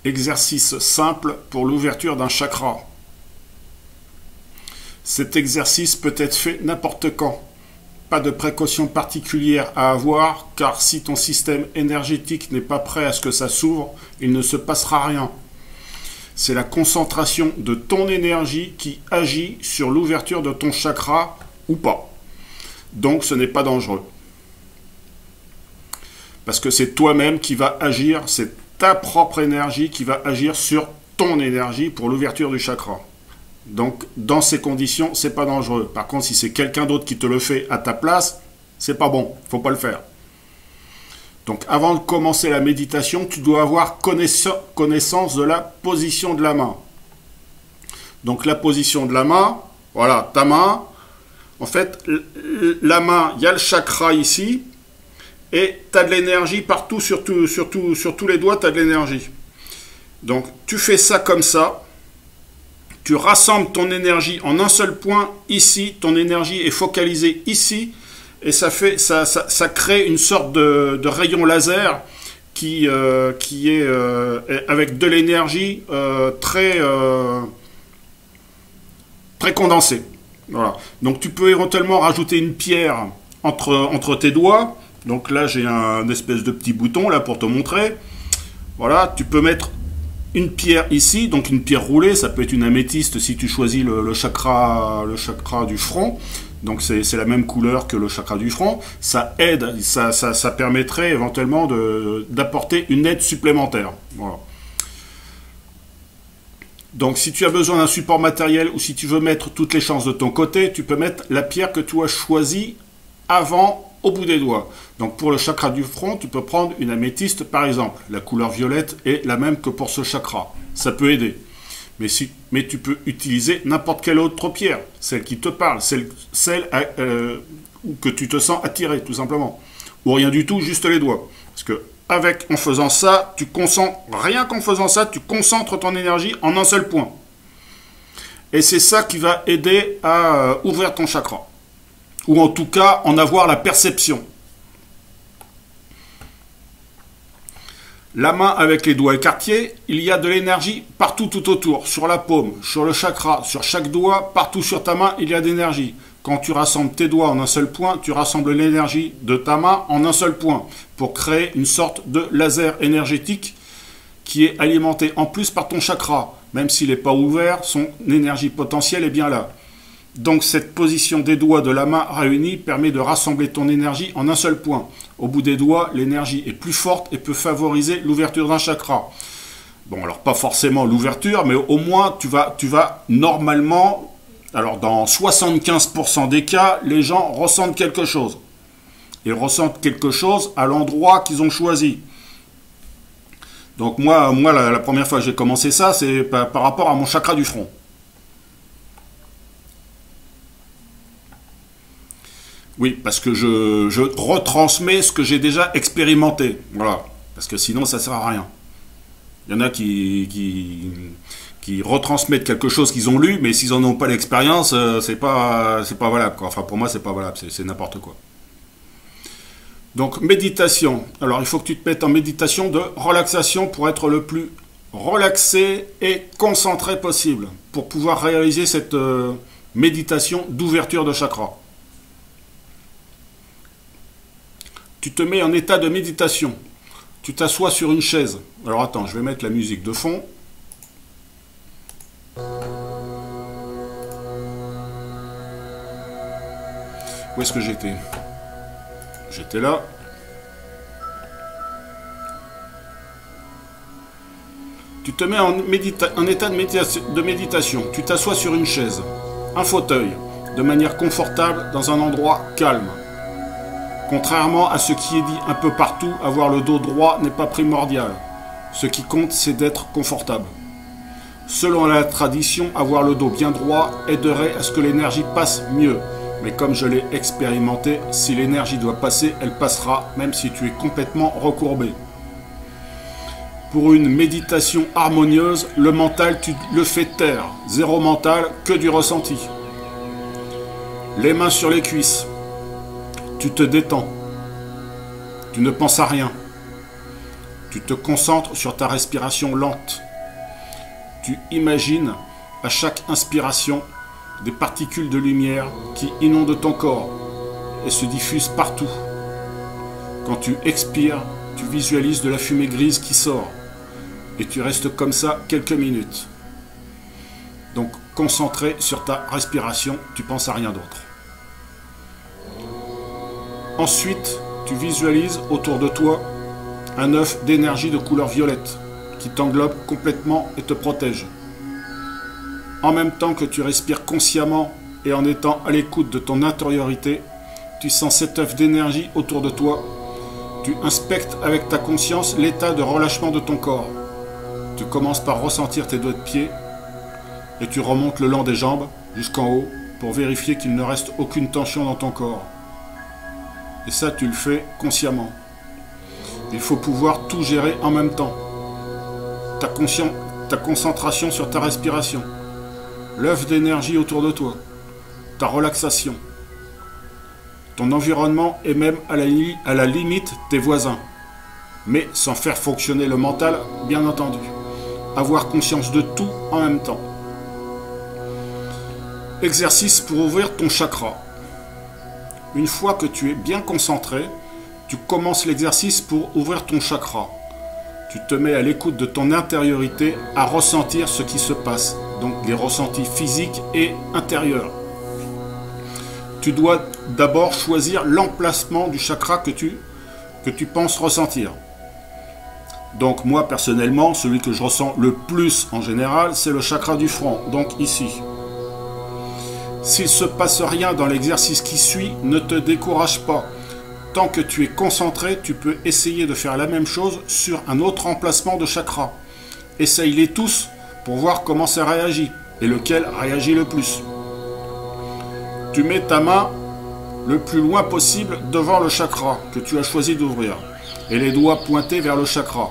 Exercice simple pour l'ouverture d'un chakra. Cet exercice peut être fait n'importe quand. Pas de précaution particulière à avoir, car si ton système énergétique n'est pas prêt à ce que ça s'ouvre, il ne se passera rien. C'est la concentration de ton énergie qui agit sur l'ouverture de ton chakra ou pas. Donc ce n'est pas dangereux. Parce que c'est toi-même qui va agir, c'est ta propre énergie qui va agir sur ton énergie pour l'ouverture du chakra. Donc, dans ces conditions, c'est pas dangereux. Par contre, si c'est quelqu'un d'autre qui te le fait à ta place, c'est pas bon, faut pas le faire. Donc, avant de commencer la méditation, tu dois avoir connaissance de la position de la main. Donc, la position de la main, voilà, ta main. En fait, la main, il y a le chakra ici. Et tu as de l'énergie partout, sur tous les doigts, tu as de l'énergie. Donc, tu fais ça comme ça. Tu rassembles ton énergie en un seul point ici. Ton énergie est focalisée ici. Et ça crée une sorte de rayon laser qui est avec de l'énergie très condensée. Voilà. Donc, tu peux éventuellement rajouter une pierre entre tes doigts. Donc là, j'ai un espèce de petit bouton là pour te montrer. Voilà, tu peux mettre une pierre ici, donc une pierre roulée. Ça peut être une améthyste si tu choisis le chakra du front. Donc c'est la même couleur que le chakra du front. Ça aide, ça permettrait éventuellement d'apporter une aide supplémentaire. Voilà. Donc si tu as besoin d'un support matériel ou si tu veux mettre toutes les chances de ton côté, tu peux mettre la pierre que tu as choisie avant au bout des doigts. Donc pour le chakra du front, tu peux prendre une améthyste par exemple. La couleur violette est la même que pour ce chakra. Ça peut aider. Mais tu peux utiliser n'importe quelle autre pierre, celle qui te parle, celle que tu te sens attiré tout simplement. Ou rien du tout, juste les doigts. Parce que en faisant ça, rien qu'en faisant ça, tu concentres ton énergie en un seul point. Et c'est ça qui va aider à ouvrir ton chakra. Ou en tout cas, en avoir la perception. La main avec les doigts écartés, il y a de l'énergie partout tout autour, sur la paume, sur le chakra, sur chaque doigt, partout sur ta main, il y a de l'énergie. Quand tu rassembles tes doigts en un seul point, tu rassembles l'énergie de ta main en un seul point, pour créer une sorte de laser énergétique qui est alimenté en plus par ton chakra. Même s'il n'est pas ouvert, son énergie potentielle est bien là. Donc cette position des doigts de la main réunie permet de rassembler ton énergie en un seul point. Au bout des doigts, l'énergie est plus forte et peut favoriser l'ouverture d'un chakra. Bon, alors pas forcément l'ouverture, mais au moins tu vas normalement, alors dans 75% des cas, les gens ressentent quelque chose. Ils ressentent quelque chose à l'endroit qu'ils ont choisi. Donc moi la première fois que j'ai commencé ça, c'est par rapport à mon chakra du front. Oui, parce que je retransmets ce que j'ai déjà expérimenté. Voilà. Parce que sinon, ça ne sert à rien. Il y en a qui retransmettent quelque chose qu'ils ont lu, mais s'ils n'en ont pas l'expérience, c'est pas valable, quoi. Enfin, pour moi, c'est pas valable. C'est n'importe quoi. Donc, méditation. Alors, il faut que tu te mettes en méditation de relaxation pour être le plus relaxé et concentré possible. Pour pouvoir réaliser cette méditation d'ouverture de chakra. Tu te mets en état de méditation. Tu t'assois sur une chaise. Alors attends, je vais mettre la musique de fond. Où est-ce que j'étais? J'étais là. Tu te mets en état de méditation. Tu t'assois sur une chaise, un fauteuil, de manière confortable dans un endroit calme. Contrairement à ce qui est dit un peu partout, avoir le dos droit n'est pas primordial. Ce qui compte, c'est d'être confortable. Selon la tradition, avoir le dos bien droit aiderait à ce que l'énergie passe mieux. Mais comme je l'ai expérimenté, si l'énergie doit passer, elle passera, même si tu es complètement recourbé. Pour une méditation harmonieuse, le mental, tu le fais taire. Zéro mental, que du ressenti. Les mains sur les cuisses. Tu te détends. Tu ne penses à rien. Tu te concentres sur ta respiration lente. Tu imagines à chaque inspiration des particules de lumière qui inondent ton corps et se diffusent partout. Quand tu expires, tu visualises de la fumée grise qui sort et tu restes comme ça quelques minutes. Donc concentré sur ta respiration, tu penses à rien d'autre. Ensuite, tu visualises autour de toi un œuf d'énergie de couleur violette qui t'englobe complètement et te protège. En même temps que tu respires consciemment et en étant à l'écoute de ton intériorité, tu sens cet œuf d'énergie autour de toi. Tu inspectes avec ta conscience l'état de relâchement de ton corps. Tu commences par ressentir tes doigts de pied et tu remontes le long des jambes jusqu'en haut pour vérifier qu'il ne reste aucune tension dans ton corps. Et ça, tu le fais consciemment. Il faut pouvoir tout gérer en même temps. Ta concentration sur ta respiration, l'œuf d'énergie autour de toi, ta relaxation, ton environnement et même à la limite tes voisins, mais sans faire fonctionner le mental, bien entendu. Avoir conscience de tout en même temps. Exercice pour ouvrir ton chakra. Une fois que tu es bien concentré, tu commences l'exercice pour ouvrir ton chakra. Tu te mets à l'écoute de ton intériorité, à ressentir ce qui se passe, donc les ressentis physiques et intérieurs. Tu dois d'abord choisir l'emplacement du chakra que tu penses ressentir. Donc moi personnellement, celui que je ressens le plus en général, c'est le chakra du front, donc ici. S'il ne se passe rien dans l'exercice qui suit, ne te décourage pas. Tant que tu es concentré, tu peux essayer de faire la même chose sur un autre emplacement de chakra. Essaye-les tous pour voir comment ça réagit et lequel réagit le plus. Tu mets ta main le plus loin possible devant le chakra que tu as choisi d'ouvrir et les doigts pointés vers le chakra.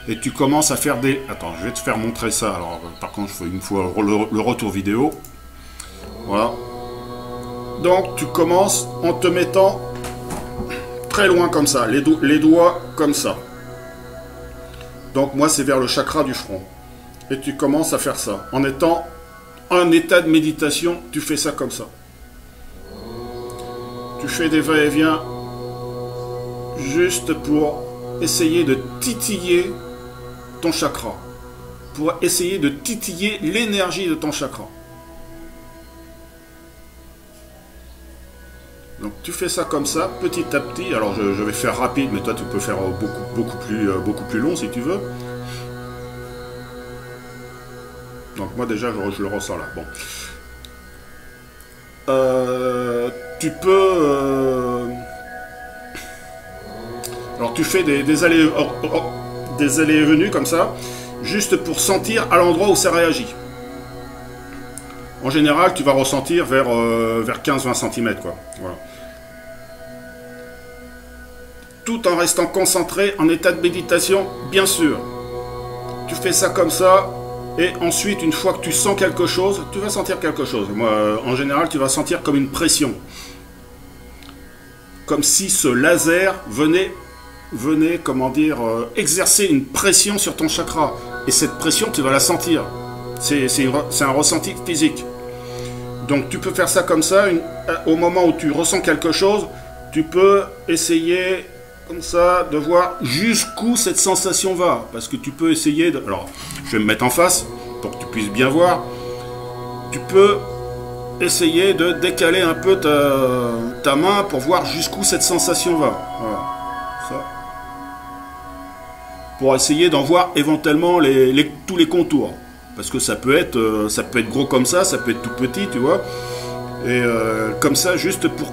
Et tu commences à faire des... Attends, je vais te faire montrer ça. Alors, par contre, il faut le retour vidéo. Voilà. Donc, tu commences en te mettant très loin comme ça, les doigts comme ça. Donc, moi, c'est vers le chakra du front. Et tu commences à faire ça. En étant en état de méditation, tu fais ça comme ça. Tu fais des va-et-vient juste pour essayer de titiller ton chakra. Pour essayer de titiller l'énergie de ton chakra. Donc tu fais ça comme ça, petit à petit. Alors je vais faire rapide, mais toi tu peux faire beaucoup plus long si tu veux. Donc moi déjà je le ressens là. Bon. Tu peux... Alors tu fais des allées et venues comme ça, juste pour sentir à l'endroit où ça réagit. En général, tu vas ressentir vers 15-20 cm, quoi. Voilà. Tout en restant concentré, en état de méditation, bien sûr. Tu fais ça comme ça, et ensuite, une fois que tu sens quelque chose, tu vas sentir quelque chose. Moi, en général, tu vas sentir comme une pression. Comme si ce laser venait comment dire, exercer une pression sur ton chakra. Et cette pression, tu vas la sentir. C'est un ressenti physique. Donc tu peux faire ça comme ça, au moment où tu ressens quelque chose, tu peux essayer comme ça de voir jusqu'où cette sensation va. Parce que tu peux essayer de... Alors, je vais me mettre en face pour que tu puisses bien voir. Tu peux essayer de décaler un peu ta main pour voir jusqu'où cette sensation va. Voilà. Ça. Pour essayer d'en voir éventuellement tous les contours. Parce que ça peut être gros comme ça peut être tout petit, tu vois. Et comme ça, juste pour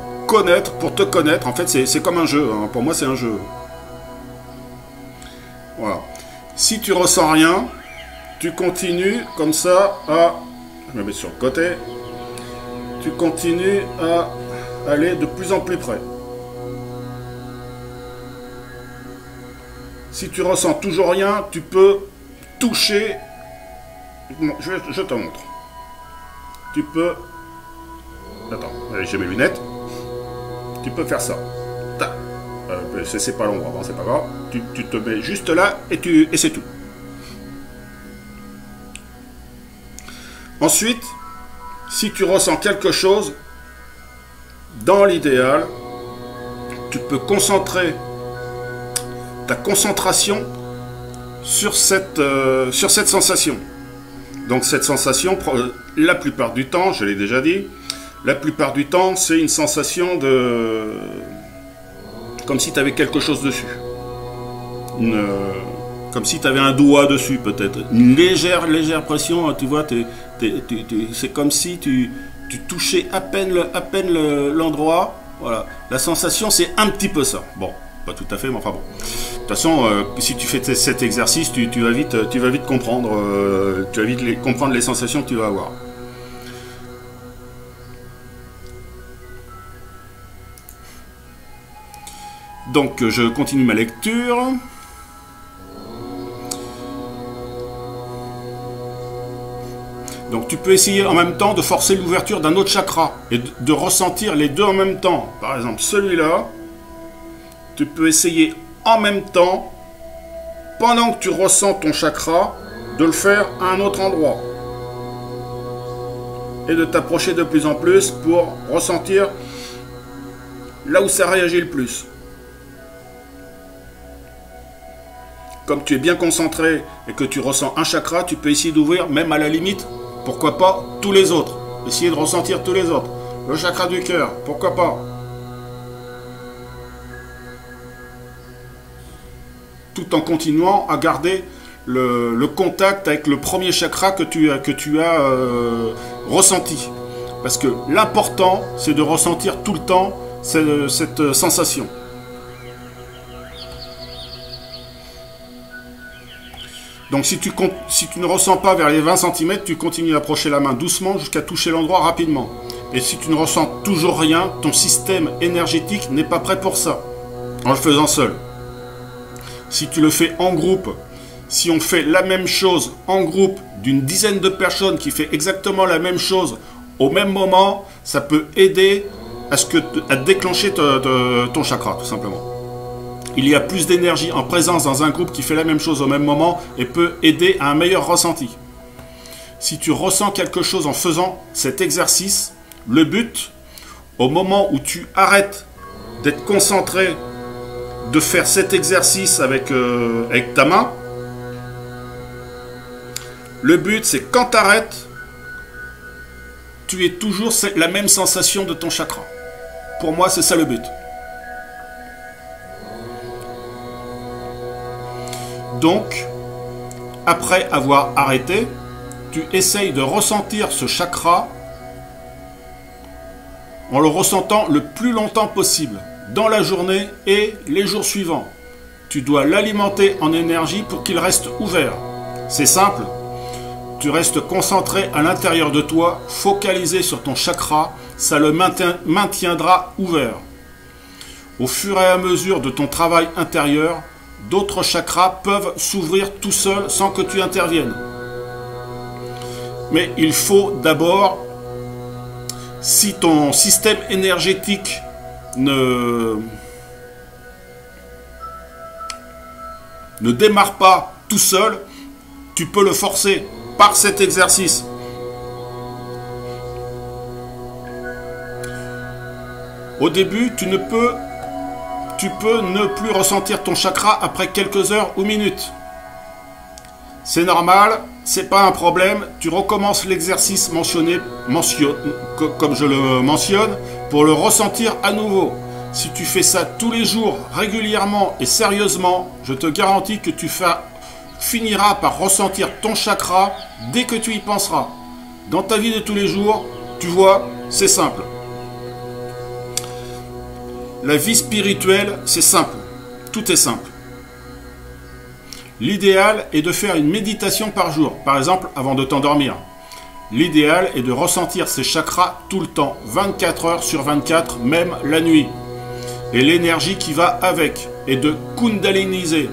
te connaître. En fait, c'est comme un jeu. Hein. Pour moi, c'est un jeu. Voilà. Si tu ressens rien, tu continues comme ça à... Je me mets sur le côté. Tu continues à aller de plus en plus près. Si tu ressens toujours rien, tu peux toucher... Je te montre. Tu peux... Attends, j'ai mes lunettes. Tu peux faire ça. Tac, C'est pas l'endroit, bon, c'est pas grave. Tu te mets juste là et c'est tout. Ensuite, si tu ressens quelque chose, dans l'idéal, tu peux concentrer ta concentration sur cette sensation. Donc cette sensation, la plupart du temps, je l'ai déjà dit, la plupart du temps, c'est une sensation de... comme si tu avais quelque chose dessus. Comme si tu avais un doigt dessus, peut-être. Une légère pression, tu vois, c'est comme si tu touchais à peine l'endroit. Voilà. La sensation, c'est un petit peu ça. Bon, pas tout à fait, mais enfin bon. De toute façon, si tu fais cet exercice, tu vas vite comprendre, comprendre les sensations que tu vas avoir. Donc, je continue ma lecture. Donc, tu peux essayer en même temps de forcer l'ouverture d'un autre chakra et de ressentir les deux en même temps. Par exemple, celui-là, tu peux essayer en même temps, pendant que tu ressens ton chakra, de le faire à un autre endroit. Et de t'approcher de plus en plus pour ressentir là où ça réagit le plus. Comme tu es bien concentré et que tu ressens un chakra, tu peux essayer d'ouvrir, même à la limite, pourquoi pas, tous les autres. Essayer de ressentir tous les autres. Le chakra du cœur, pourquoi pas. Tout en continuant à garder le contact avec le premier chakra que tu as ressenti. Parce que l'important, c'est de ressentir tout le temps cette sensation. Donc si tu ne ressens pas vers les 20 cm, tu continues à approcher la main doucement jusqu'à toucher l'endroit rapidement. Et si tu ne ressens toujours rien, ton système énergétique n'est pas prêt pour ça, en le faisant seul. Si tu le fais en groupe, si on fait la même chose en groupe d'une dizaine de personnes qui fait exactement la même chose au même moment, ça peut aider à déclencher ton chakra, tout simplement. Il y a plus d'énergie en présence dans un groupe qui fait la même chose au même moment et peut aider à un meilleur ressenti. Si tu ressens quelque chose en faisant cet exercice, le but, au moment où tu arrêtes d'être concentré, de faire cet exercice avec ta main, le but c'est quand tu arrêtes, tu aies toujours la même sensation de ton chakra. Pour moi, c'est ça le but. Donc, après avoir arrêté, tu essayes de ressentir ce chakra en le ressentant le plus longtemps possible, dans la journée et les jours suivants. Tu dois l'alimenter en énergie pour qu'il reste ouvert. C'est simple, tu restes concentré à l'intérieur de toi, focalisé sur ton chakra, ça le maintiendra ouvert. Au fur et à mesure de ton travail intérieur, d'autres chakras peuvent s'ouvrir tout seuls sans que tu interviennes. Mais il faut d'abord, si ton système énergétique ne démarre pas tout seul, tu peux le forcer par cet exercice. Au début, tu peux ne plus ressentir ton chakra après quelques heures ou minutes. C'est normal, c'est pas un problème. Tu recommences l'exercice comme je le mentionne, pour le ressentir à nouveau. Si tu fais ça tous les jours, régulièrement et sérieusement, je te garantis que tu finiras par ressentir ton chakra dès que tu y penseras. Dans ta vie de tous les jours, tu vois, c'est simple. La vie spirituelle, c'est simple. Tout est simple. L'idéal est de faire une méditation par jour, par exemple avant de t'endormir. L'idéal est de ressentir ces chakras tout le temps, 24 heures sur 24, même la nuit. Et l'énergie qui va avec, et de kundaliniser.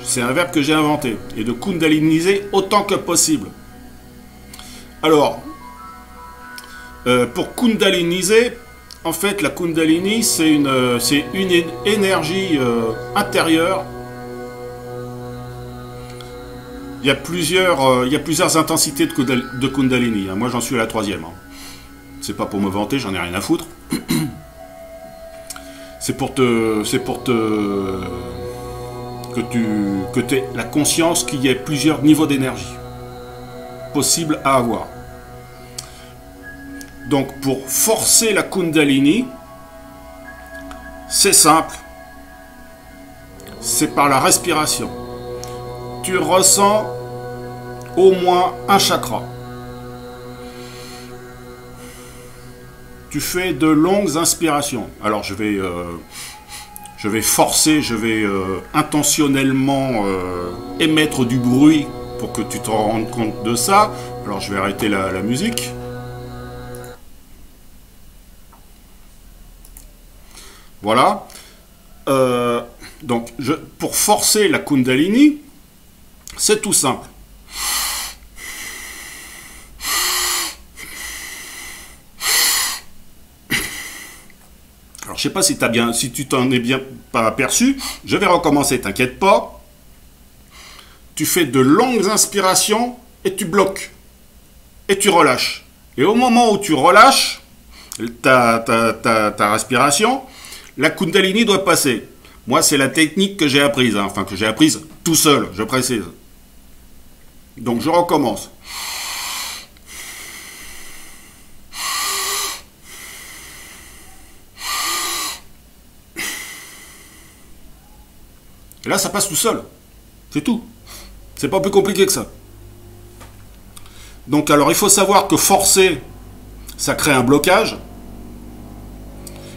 C'est un verbe que j'ai inventé. Et de kundaliniser autant que possible. Alors, pour kundaliniser, En fait, la Kundalini, c'est une énergie intérieure. Il y a plusieurs intensités de Kundalini. Moi, j'en suis à la troisième. C'est pas pour me vanter, j'en ai rien à foutre. C'est pour que tu aies la conscience qu'il y ait plusieurs niveaux d'énergie possibles à avoir. Donc, pour forcer la Kundalini, c'est simple. C'est par la respiration. Tu ressens au moins un chakra. Tu fais de longues inspirations. Alors, je vais forcer, je vais intentionnellement émettre du bruit pour que tu te rendes compte de ça. Alors, je vais arrêter la musique. Voilà. Donc, pour forcer la Kundalini, c'est tout simple. Alors, je sais pas si tu t'en es bien pas aperçu. Je vais recommencer, t'inquiète pas. Tu fais de longues inspirations et tu bloques. Et tu relâches. Et au moment où tu relâches ta respiration, la Kundalini doit passer. Moi, c'est la technique que j'ai apprise. Enfin, que j'ai apprise tout seul, je précise. Donc, je recommence. Et là, ça passe tout seul. C'est tout. C'est pas plus compliqué que ça. Donc, alors, il faut savoir que forcer, ça crée un blocage.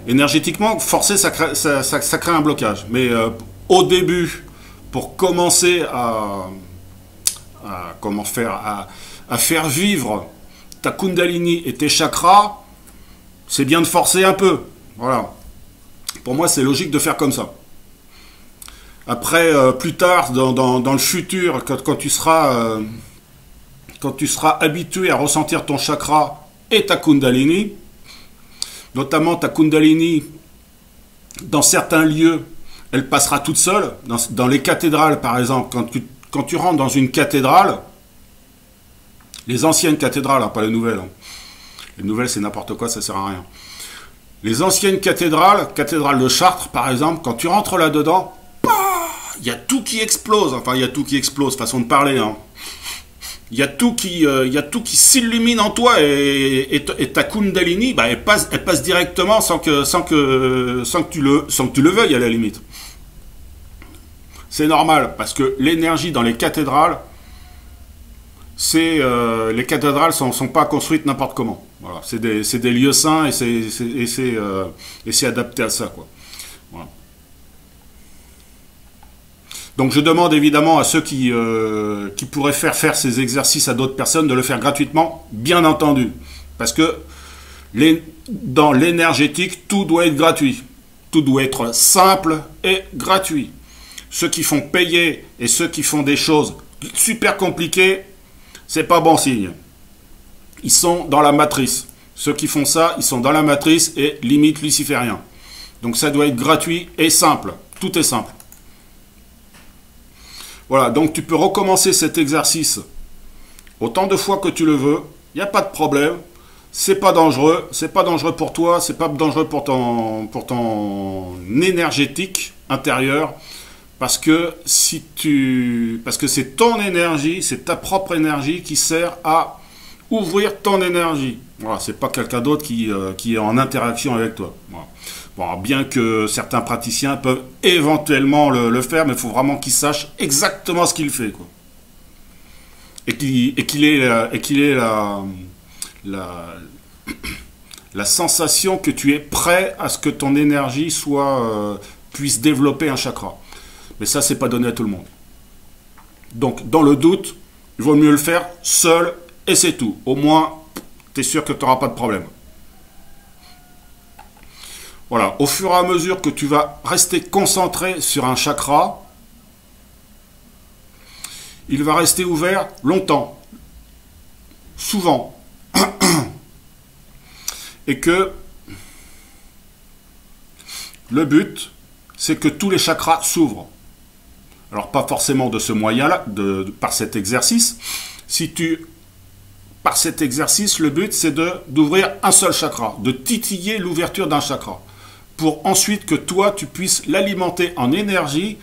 Énergétiquement, forcer, ça crée un blocage. Mais au début, pour commencer à faire vivre ta Kundalini et tes chakras, c'est bien de forcer un peu. Voilà. Pour moi, c'est logique de faire comme ça. Après, plus tard, dans le futur, quand tu seras habitué à ressentir ton chakra et ta Kundalini, notamment ta Kundalini, dans certains lieux, elle passera toute seule. Dans les cathédrales, par exemple, quand tu rentres dans une cathédrale, les anciennes cathédrales, pas les nouvelles. Les nouvelles, c'est n'importe quoi, ça sert à rien. Les anciennes cathédrales, cathédrale de Chartres, par exemple, quand tu rentres là-dedans, il y a tout qui explose. Enfin, il y a tout qui explose, façon de parler. Il y a tout qui s'illumine en toi et ta Kundalini, elle passe directement sans que tu le veuilles à la limite. C'est normal parce que l'énergie dans les cathédrales, les cathédrales sont pas construites n'importe comment. Voilà, c'est des lieux saints et c'est adapté à ça, quoi. Voilà. Donc je demande évidemment à ceux qui pourraient faire ces exercices à d'autres personnes de le faire gratuitement, bien entendu. Parce que dans l'énergétique, tout doit être gratuit. Tout doit être simple et gratuit. Ceux qui font payer et ceux qui font des choses super compliquées, c'est pas bon signe. Ils sont dans la matrice. Ceux qui font ça, ils sont dans la matrice et limite luciférien. Donc ça doit être gratuit et simple. Tout est simple. Voilà, donc tu peux recommencer cet exercice autant de fois que tu le veux, il n'y a pas de problème, c'est pas dangereux pour toi, c'est pas dangereux pour ton énergétique intérieur, parce que c'est ton énergie, c'est ta propre énergie qui sert à ouvrir ton énergie. Voilà, c'est pas quelqu'un d'autre qui est en interaction avec toi. Voilà. Bon, alors bien que certains praticiens peuvent éventuellement le faire, mais il faut vraiment qu'ils sachent exactement ce qu'il fait, quoi. Et qu'il ait la sensation que tu es prêt à ce que ton énergie puisse développer un chakra. Mais ça, c'est pas donné à tout le monde. Donc, dans le doute, il vaut mieux le faire seul et c'est tout. Au moins, tu es sûr que tu n'auras pas de problème. Voilà, au fur et à mesure que tu vas rester concentré sur un chakra, il va rester ouvert longtemps, souvent, et que Le but, c'est que tous les chakras s'ouvrent. Alors pas forcément de ce moyen-là, par cet exercice. Par cet exercice, le but, c'est d'ouvrir un seul chakra, de titiller l'ouverture d'un chakra, pour ensuite que toi, tu puisses l'alimenter en énergie,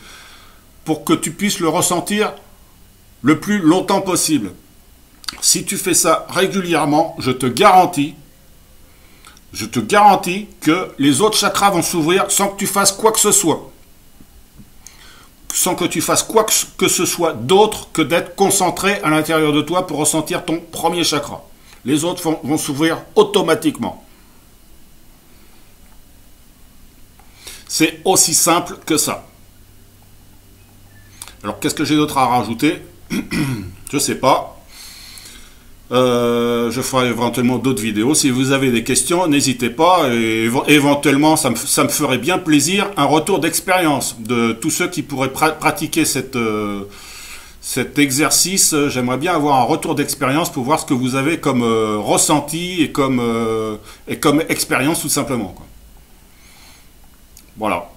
pour que tu puisses le ressentir le plus longtemps possible. Si tu fais ça régulièrement, je te garantis que les autres chakras vont s'ouvrir sans que tu fasses quoi que ce soit. Sans que tu fasses quoi que ce soit d'autre que d'être concentré à l'intérieur de toi pour ressentir ton premier chakra. Les autres vont s'ouvrir automatiquement. C'est aussi simple que ça. Alors, qu'est-ce que j'ai d'autre à rajouter? Je sais pas. Je ferai éventuellement d'autres vidéos. Si vous avez des questions, n'hésitez pas. Et éventuellement, ça me ferait bien plaisir un retour d'expérience de tous ceux qui pourraient pratiquer cet exercice. J'aimerais bien avoir un retour d'expérience pour voir ce que vous avez comme ressenti et comme expérience tout simplement, quoi. Voilà.